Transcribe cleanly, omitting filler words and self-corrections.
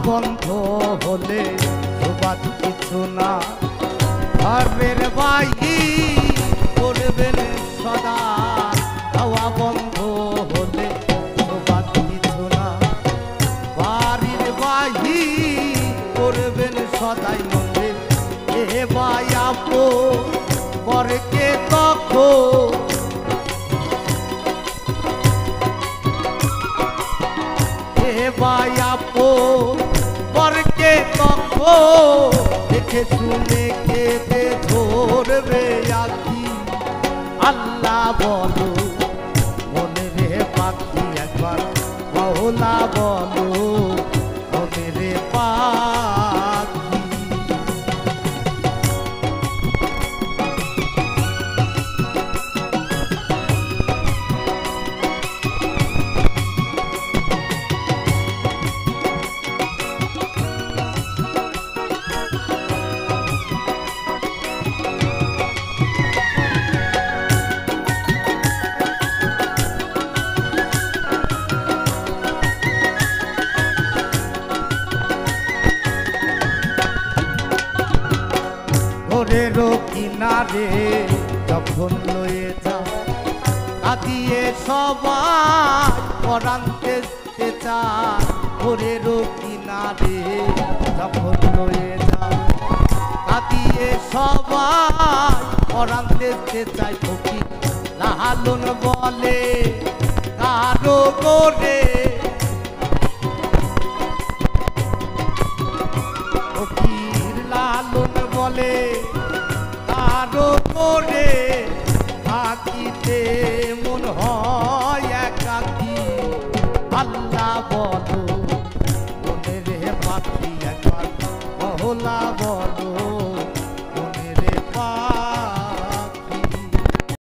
বন্ধ হলে সুবাদ কিছু না, ঘরের বাহি করবেন সদা। হাওয়া বন্ধ হলে সুবাদ কিছু না, বাড়ির বাহি করবেন সদাই মধ্যে। এ বায়াপো বরকে তখন, এ বায়াপো বরকে তখন দেখে শুনে কেঁদে ধরবে আঁকি। আল্লাহ বলো মনে রে পাখি একবার, মহলা বলো মনে রে পাখি। ঘরেরও কিনারে যখন লয়ে যা, কাঁদিয়ে সবাই পরান্তে চায়। ঘরেরও কিনারে যখন লয়ে যা, কাঁদিয়ে সবাই পরান্তে চায়। ফকি লালন বলে কারো করে, ফকির লালন বলে কারো করে, থাকিতে মন হয় একাকী। আল্লাহ বলো মনে রে পাখি একবার, মহলা বলো